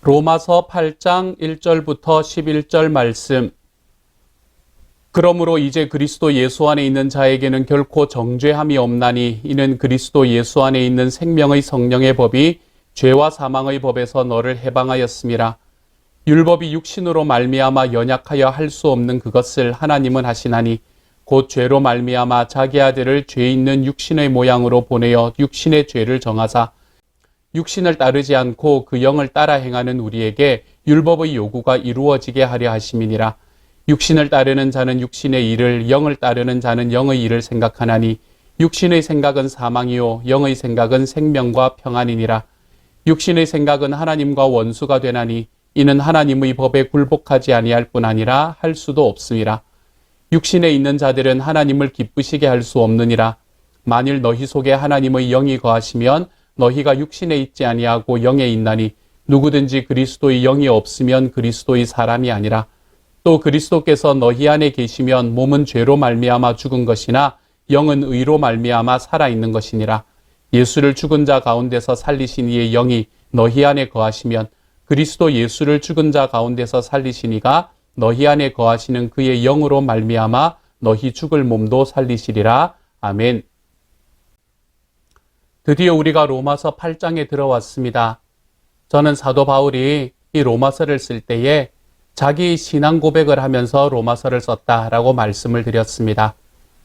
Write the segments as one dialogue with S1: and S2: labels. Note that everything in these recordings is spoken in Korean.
S1: 로마서 8장 1절부터 11절 말씀. 그러므로 이제 그리스도 예수 안에 있는 자에게는 결코 정죄함이 없나니 이는 그리스도 예수 안에 있는 생명의 성령의 법이 죄와 사망의 법에서 너를 해방하였음이라. 율법이 육신으로 말미암아 연약하여 할 수 없는 그것을 하나님은 하시나니 곧 죄로 말미암아 자기 아들을 죄 있는 육신의 모양으로 보내어 육신의 죄를 정하사 육신을 따르지 않고 그 영을 따라 행하는 우리에게 율법의 요구가 이루어지게 하려 하심이니라. 육신을 따르는 자는 육신의 일을, 영을 따르는 자는 영의 일을 생각하나니 육신의 생각은 사망이요 영의 생각은 생명과 평안이니라. 육신의 생각은 하나님과 원수가 되나니 이는 하나님의 법에 굴복하지 아니할 뿐 아니라 할 수도 없음이라. 육신에 있는 자들은 하나님을 기쁘시게 할 수 없느니라. 만일 너희 속에 하나님의 영이 거하시면 너희가 육신에 있지 아니하고 영에 있나니 누구든지 그리스도의 영이 없으면 그리스도의 사람이 아니라. 또 그리스도께서 너희 안에 계시면 몸은 죄로 말미암아 죽은 것이나 영은 의로 말미암아 살아있는 것이니라. 예수를 죽은 자 가운데서 살리신 이의 영이 너희 안에 거하시면 그리스도 예수를 죽은 자 가운데서 살리신 이가 너희 안에 거하시는 그의 영으로 말미암아 너희 죽을 몸도 살리시리라. 아멘. 드디어 우리가 로마서 8장에 들어왔습니다. 저는 사도 바울이 이 로마서를 쓸 때에 자기 신앙 고백을 하면서 로마서를 썼다라고 말씀을 드렸습니다.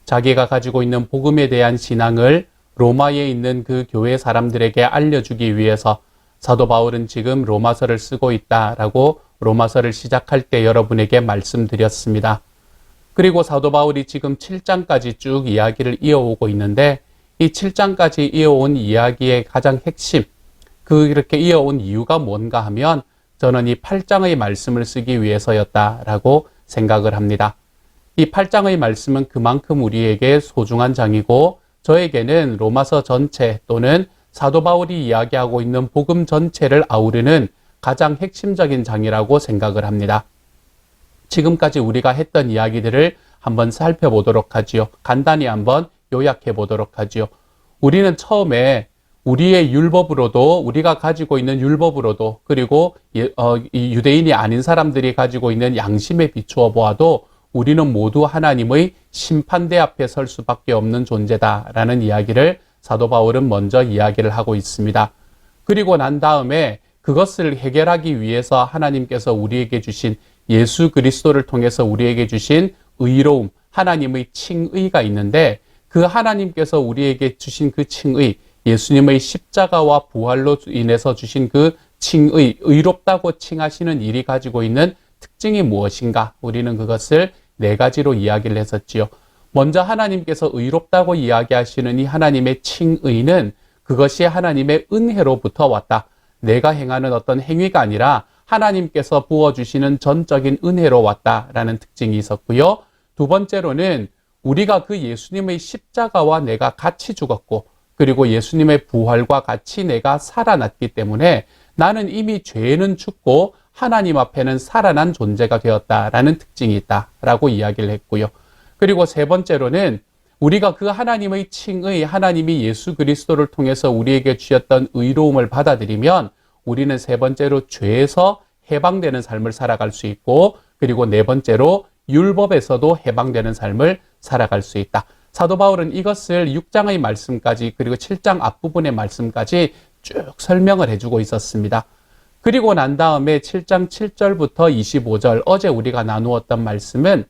S1: 자기가 가지고 있는 복음에 대한 신앙을 로마에 있는 그 교회 사람들에게 알려주기 위해서 사도 바울은 지금 로마서를 쓰고 있다라고 로마서를 시작할 때 여러분에게 말씀드렸습니다. 그리고 사도 바울이 지금 7장까지 쭉 이야기를 이어오고 있는데 이 7장까지 이어온 이야기의 가장 핵심, 이렇게 이어온 이유가 뭔가 하면 저는 이 8장의 말씀을 쓰기 위해서였다라고 생각을 합니다. 이 8장의 말씀은 그만큼 우리에게 소중한 장이고 저에게는 로마서 전체 또는 사도 바울이 이야기하고 있는 복음 전체를 아우르는 가장 핵심적인 장이라고 생각을 합니다. 지금까지 우리가 했던 이야기들을 한번 살펴보도록 하지요. 간단히 한번 요약해 보도록 하지요. 우리는 처음에 우리의 율법으로도, 우리가 가지고 있는 율법으로도, 그리고 이 유대인이 아닌 사람들이 가지고 있는 양심에 비추어 보아도 우리는 모두 하나님의 심판대 앞에 설 수밖에 없는 존재다라는 이야기를 사도 바울은 먼저 이야기를 하고 있습니다. 그리고 난 다음에 그것을 해결하기 위해서 하나님께서 우리에게 주신 예수 그리스도를 통해서 우리에게 주신 의로움, 하나님의 칭의가 있는데 그 하나님께서 우리에게 주신 그 칭의, 예수님의 십자가와 부활로 인해서 주신 그 칭의, 의롭다고 칭하시는 일이 가지고 있는 특징이 무엇인가? 우리는 그것을 4가지로 이야기를 했었지요. 먼저 하나님께서 의롭다고 이야기하시는 이 하나님의 칭의는 그것이 하나님의 은혜로부터 왔다. 내가 행하는 어떤 행위가 아니라 하나님께서 부어주시는 전적인 은혜로 왔다라는 특징이 있었고요. 두 번째로는 우리가 그 예수님의 십자가와 내가 같이 죽었고 그리고 예수님의 부활과 같이 내가 살아났기 때문에 나는 이미 죄는 죽고 하나님 앞에는 살아난 존재가 되었다라는 특징이 있다라고 이야기를 했고요. 그리고 세 번째로는 우리가 그 하나님의 칭의, 하나님이 예수 그리스도를 통해서 우리에게 주셨던 의로움을 받아들이면 우리는 세 번째로 죄에서 해방되는 삶을 살아갈 수 있고 그리고 네 번째로 율법에서도 해방되는 삶을 살아갈 수 있다. 사도 바울은 이것을 6장의 말씀까지 그리고 7장 앞부분의 말씀까지 쭉 설명을 해주고 있었습니다. 그리고 난 다음에 7장 7절부터 25절 어제 우리가 나누었던 말씀은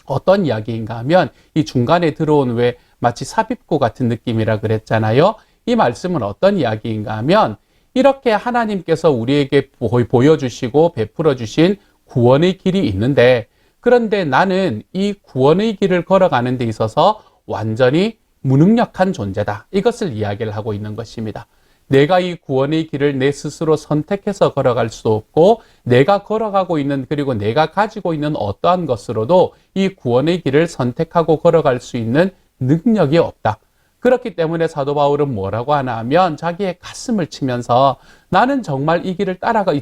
S1: 어떤 이야기인가 하면 이 중간에 들어온 왜 마치 삽입구 같은 느낌이라 그랬잖아요. 이 말씀은 어떤 이야기인가 하면 이렇게 하나님께서 우리에게 보여주시고 베풀어 주신 구원의 길이 있는데 그런데 나는 이 구원의 길을 걸어가는 데 있어서 완전히 무능력한 존재다. 이것을 이야기를 하고 있는 것입니다. 내가 이 구원의 길을 내 스스로 선택해서 걸어갈 수 없고 내가 걸어가고 있는 그리고 내가 가지고 있는 어떠한 것으로도 이 구원의 길을 선택하고 걸어갈 수 있는 능력이 없다. 그렇기 때문에 사도 바울은 뭐라고 하나 하면 자기의 가슴을 치면서 나는 정말 이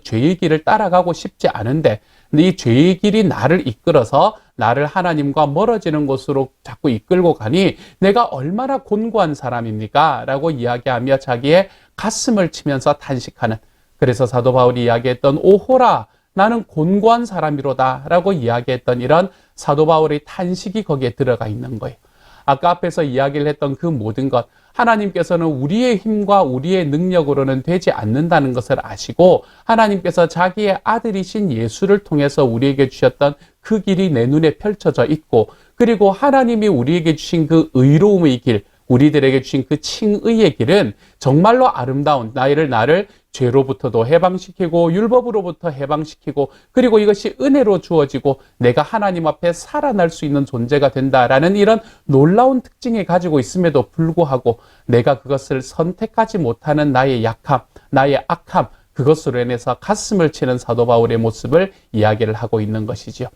S1: 죄의 길을 따라가고 싶지 않은데 이 죄의 길이 나를 이끌어서 나를 하나님과 멀어지는 곳으로 자꾸 이끌고 가니 내가 얼마나 곤고한 사람입니까? 라고 이야기하며 자기의 가슴을 치면서 탄식하는 그래서 사도 바울이 이야기했던 오호라 나는 곤고한 사람이로다 라고 이야기했던 이런 사도 바울의 탄식이 거기에 들어가 있는 거예요. 아까 앞에서 이야기를 했던 그 모든 것, 하나님께서는 우리의 힘과 우리의 능력으로는 되지 않는다는 것을 아시고 하나님께서 자기의 아들이신 예수를 통해서 우리에게 주셨던 그 길이 내 눈에 펼쳐져 있고, 그리고 하나님이 우리에게 주신 그 의로움의 길, 우리들에게 주신 그 칭의의 길은 정말로 아름다운 나를 죄로부터도 해방시키고 율법으로부터 해방시키고, 그리고 이것이 은혜로 주어지고 내가 하나님 앞에 살아날 수 있는 존재가 된다라는 이런 놀라운 특징을 가지고 있음에도 불구하고 내가 그것을 선택하지 못하는 나의 약함, 나의 악함, 그것으로 인해서 가슴을 치는 사도 바울의 모습을 이야기를 하고 있는 것이죠.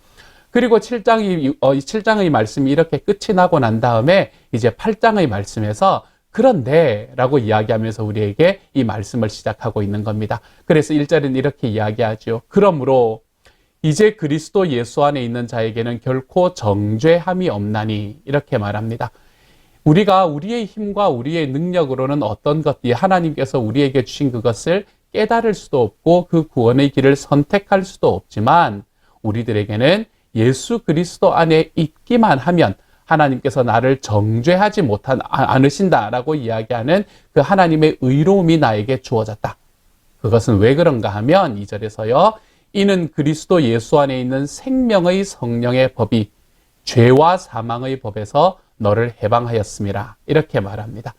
S1: 그리고 7장의 말씀이 이렇게 끝이 나고 난 다음에 이제 8장의 말씀에서 그런데 라고 이야기하면서 우리에게 이 말씀을 시작하고 있는 겁니다. 그래서 1절은 이렇게 이야기하죠. 그러므로 이제 그리스도 예수 안에 있는 자에게는 결코 정죄함이 없나니, 이렇게 말합니다. 우리가 우리의 힘과 우리의 능력으로는 어떤 것들이 하나님께서 우리에게 주신 그것을 깨달을 수도 없고 그 구원의 길을 선택할 수도 없지만, 우리들에게는 예수 그리스도 안에 있기만 하면 하나님께서 나를 정죄하지 않으신다라고 이야기하는 그 하나님의 의로움이 나에게 주어졌다. 그것은 왜 그런가 하면 2절에서요. 이는 그리스도 예수 안에 있는 생명의 성령의 법이 죄와 사망의 법에서 너를 해방하였음이라, 이렇게 말합니다.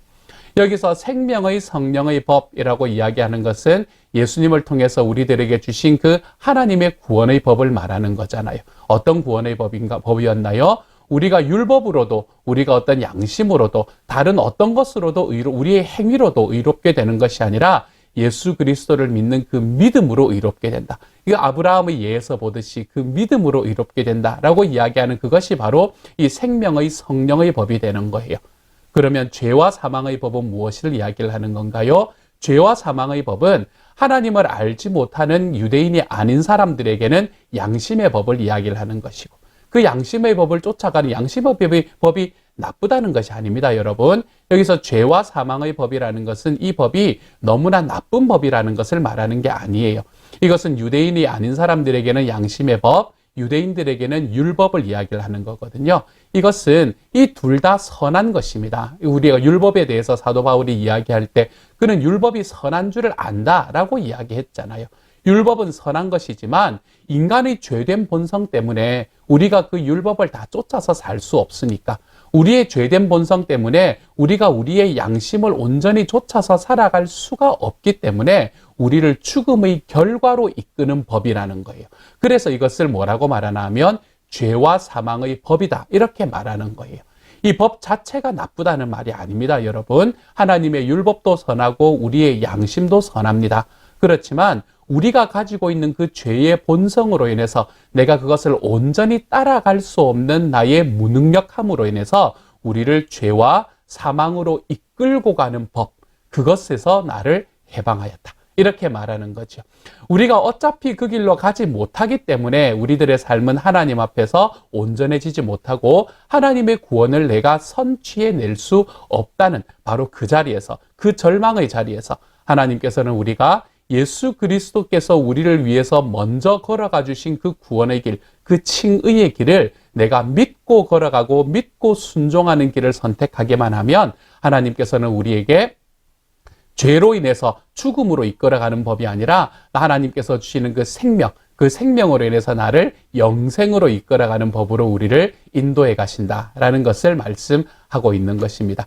S1: 여기서 생명의 성령의 법이라고 이야기하는 것은 예수님을 통해서 우리들에게 주신 그 하나님의 구원의 법을 말하는 거잖아요. 어떤 구원의 법이었나요? 우리가 율법으로도, 우리가 어떤 양심으로도, 다른 어떤 것으로도 우리의 행위로도 의롭게 되는 것이 아니라 예수 그리스도를 믿는 그 믿음으로 의롭게 된다. 이거 아브라함의 예에서 보듯이 그 믿음으로 의롭게 된다라고 이야기하는 그것이 바로 이 생명의 성령의 법이 되는 거예요. 그러면 죄와 사망의 법은 무엇을 이야기를 하는 건가요? 죄와 사망의 법은 하나님을 알지 못하는 유대인이 아닌 사람들에게는 양심의 법을 이야기를 하는 것이고, 그 양심의 법을 쫓아가는 양심의 법이 나쁘다는 것이 아닙니다, 여러분. 여기서 죄와 사망의 법이라는 것은 이 법이 너무나 나쁜 법이라는 것을 말하는 게 아니에요. 이것은 유대인이 아닌 사람들에게는 양심의 법, 유대인들에게는 율법을 이야기를 하는 거거든요. 이것은 이 둘 다 선한 것입니다. 우리가 율법에 대해서 사도 바울이 이야기할 때 그는 율법이 선한 줄을 안다라고 이야기했잖아요. 율법은 선한 것이지만 인간의 죄된 본성 때문에 우리가 그 율법을 다 쫓아서 살 수 없으니까, 우리의 죄된 본성 때문에 우리가 우리의 양심을 온전히 쫓아서 살아갈 수가 없기 때문에 우리를 죽음의 결과로 이끄는 법이라는 거예요. 그래서 이것을 뭐라고 말하나 하면 죄와 사망의 법이다, 이렇게 말하는 거예요. 이 법 자체가 나쁘다는 말이 아닙니다, 여러분. 하나님의 율법도 선하고 우리의 양심도 선합니다. 그렇지만 우리가 가지고 있는 그 죄의 본성으로 인해서 내가 그것을 온전히 따라갈 수 없는 나의 무능력함으로 인해서 우리를 죄와 사망으로 이끌고 가는 법, 그것에서 나를 해방하였다, 이렇게 말하는 거죠. 우리가 어차피 그 길로 가지 못하기 때문에 우리들의 삶은 하나님 앞에서 온전해지지 못하고 하나님의 구원을 내가 선취해낼 수 없다는 바로 그 자리에서, 그 절망의 자리에서 하나님께서는 우리가 예수 그리스도께서 우리를 위해서 먼저 걸어가 주신 그 구원의 길, 그 칭의의 길을 내가 믿고 걸어가고 믿고 순종하는 길을 선택하게만 하면 하나님께서는 우리에게 죄로 인해서 죽음으로 이끌어가는 법이 아니라 하나님께서 주시는 그 생명, 그 생명으로 인해서 나를 영생으로 이끌어가는 법으로 우리를 인도해 가신다라는 것을 말씀하고 있는 것입니다.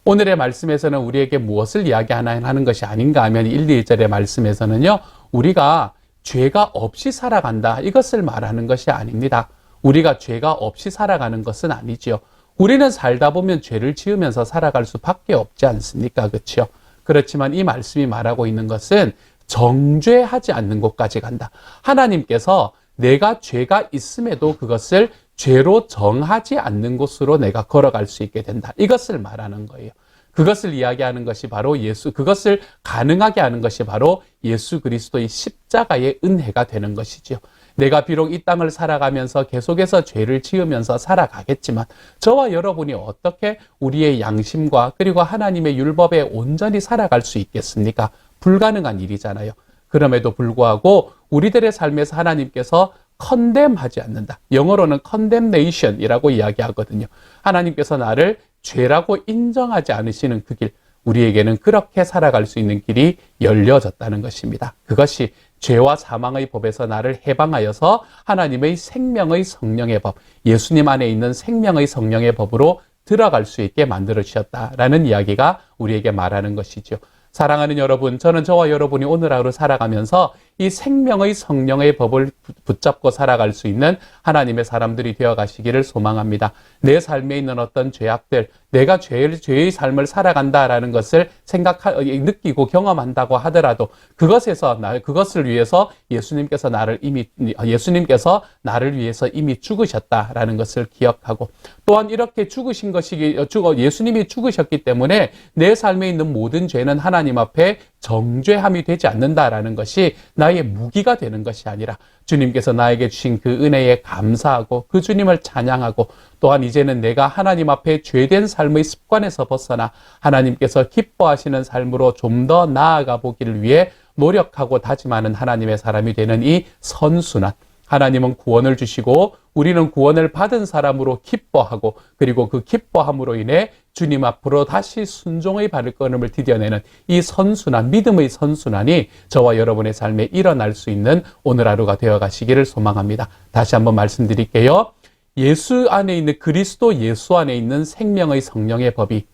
S1: 오늘의 말씀에서는 우리에게 무엇을 이야기하는 것이 아닌가 하면 1, 2절의 말씀에서는요, 우리가 죄가 없이 살아간다, 이것을 말하는 것이 아닙니다. 우리가 죄가 없이 살아가는 것은 아니지요. 우리는 살다 보면 죄를 지으면서 살아갈 수밖에 없지 않습니까? 그렇죠? 그렇지만 이 말씀이 말하고 있는 것은 정죄하지 않는 곳까지 간다. 하나님께서 내가 죄가 있음에도 그것을 죄로 정하지 않는 곳으로 내가 걸어갈 수 있게 된다, 이것을 말하는 거예요. 그것을 이야기하는 것이 바로 그것을 가능하게 하는 것이 바로 예수 그리스도의 십자가의 은혜가 되는 것이죠. 내가 비록 이 땅을 살아가면서 계속해서 죄를 지으면서 살아가겠지만 저와 여러분이 어떻게 우리의 양심과 그리고 하나님의 율법에 온전히 살아갈 수 있겠습니까? 불가능한 일이잖아요. 그럼에도 불구하고 우리들의 삶에서 하나님께서 컨뎀하지 않는다. 영어로는 condemnation이라고 이야기하거든요. 하나님께서 나를 죄라고 인정하지 않으시는 그 길, 우리에게는 그렇게 살아갈 수 있는 길이 열려졌다는 것입니다. 그것이 죄와 사망의 법에서 나를 해방하여서 하나님의 생명의 성령의 법, 예수님 안에 있는 생명의 성령의 법으로 들어갈 수 있게 만들어 주셨다라는 이야기가 우리에게 말하는 것이죠. 사랑하는 여러분, 저는 저와 여러분이 오늘 하루 살아가면서 이 생명의 성령의 법을 붙잡고 살아갈 수 있는 하나님의 사람들이 되어 가시기를 소망합니다. 내 삶에 있는 어떤 죄악들, 내가 죄의 삶을 살아간다라는 것을 느끼고 경험한다고 하더라도 그것을 위해서 예수님께서 나를 위해서 이미 죽으셨다라는 것을 기억하고, 또한 이렇게 예수님이 죽으셨기 때문에 내 삶에 있는 모든 죄는 하나님 앞에 정죄함이 되지 않는다라는 것이 나의 무기가 되는 것이 아니라 주님께서 나에게 주신 그 은혜에 감사하고 그 주님을 찬양하고, 또한 이제는 내가 하나님 앞에 죄된 삶의 습관에서 벗어나 하나님께서 기뻐하시는 삶으로 좀 더 나아가 보기를 위해 노력하고 다짐하는 하나님의 사람이 되는 이 선순환, 하나님은 구원을 주시고 우리는 구원을 받은 사람으로 기뻐하고, 그리고 그 기뻐함으로 인해 주님 앞으로 다시 순종의 발걸음을 디뎌내는 이 선순환, 믿음의 선순환이 저와 여러분의 삶에 일어날 수 있는 오늘 하루가 되어 가시기를 소망합니다. 다시 한번 말씀드릴게요. 그리스도 예수 안에 있는 생명의 성령의 법이,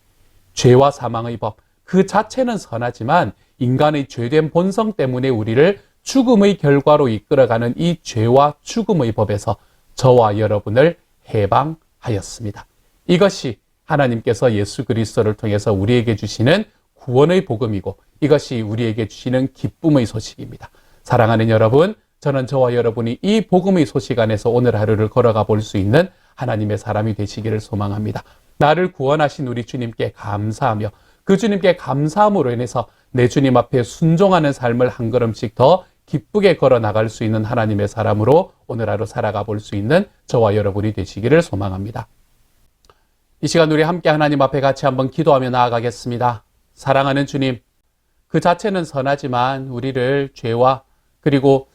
S1: 죄와 사망의 법, 그 자체는 선하지만 인간의 죄된 본성 때문에 우리를 죽음의 결과로 이끌어가는 이 죄와 죽음의 법에서 저와 여러분을 해방하였습니다. 이것이 하나님께서 예수 그리스도를 통해서 우리에게 주시는 구원의 복음이고, 이것이 우리에게 주시는 기쁨의 소식입니다. 사랑하는 여러분, 저는 저와 여러분이 이 복음의 소식 안에서 오늘 하루를 걸어가 볼 수 있는 하나님의 사람이 되시기를 소망합니다. 나를 구원하신 우리 주님께 감사하며, 그 주님께 감사함으로 인해서 내 주님 앞에 순종하는 삶을 한 걸음씩 더 기쁘게 걸어 나갈 수 있는 하나님의 사람으로 오늘 하루 살아가 볼 수 있는 저와 여러분이 되시기를 소망합니다. 이 시간 우리 함께 하나님 앞에 같이 한번 기도하며 나아가겠습니다. 사랑하는 주님, 그 자체는 선하지만 우리를 죄와 그리고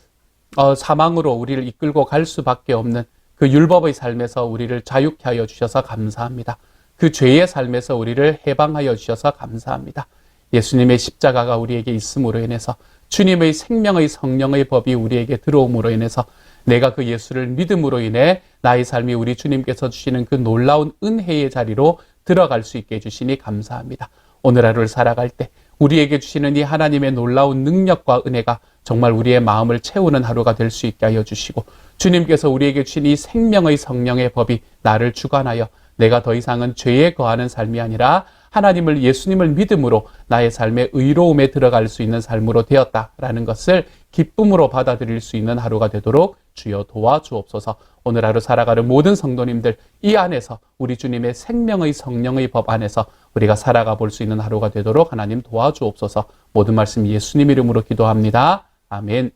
S1: 사망으로 우리를 이끌고 갈 수밖에 없는 그 율법의 삶에서 우리를 자유케 하여 주셔서 감사합니다. 그 죄의 삶에서 우리를 해방하여 주셔서 감사합니다. 예수님의 십자가가 우리에게 있음으로 인해서, 주님의 생명의 성령의 법이 우리에게 들어옴으로 인해서 내가 그 예수를 믿음으로 인해 나의 삶이 우리 주님께서 주시는 그 놀라운 은혜의 자리로 들어갈 수 있게 해주시니 감사합니다. 오늘 하루를 살아갈 때 우리에게 주시는 이 하나님의 놀라운 능력과 은혜가 정말 우리의 마음을 채우는 하루가 될 수 있게 하여 주시고, 주님께서 우리에게 주신 이 생명의 성령의 법이 나를 주관하여 내가 더 이상은 죄에 거하는 삶이 아니라 예수님을 믿음으로 나의 삶의 의로움에 들어갈 수 있는 삶으로 되었다라는 것을 기쁨으로 받아들일 수 있는 하루가 되도록 주여 도와주옵소서. 오늘 하루 살아가는 모든 성도님들, 이 안에서 우리 주님의 생명의 성령의 법 안에서 우리가 살아가 볼 수 있는 하루가 되도록 하나님 도와주옵소서. 모든 말씀 예수님 이름으로 기도합니다. 아멘.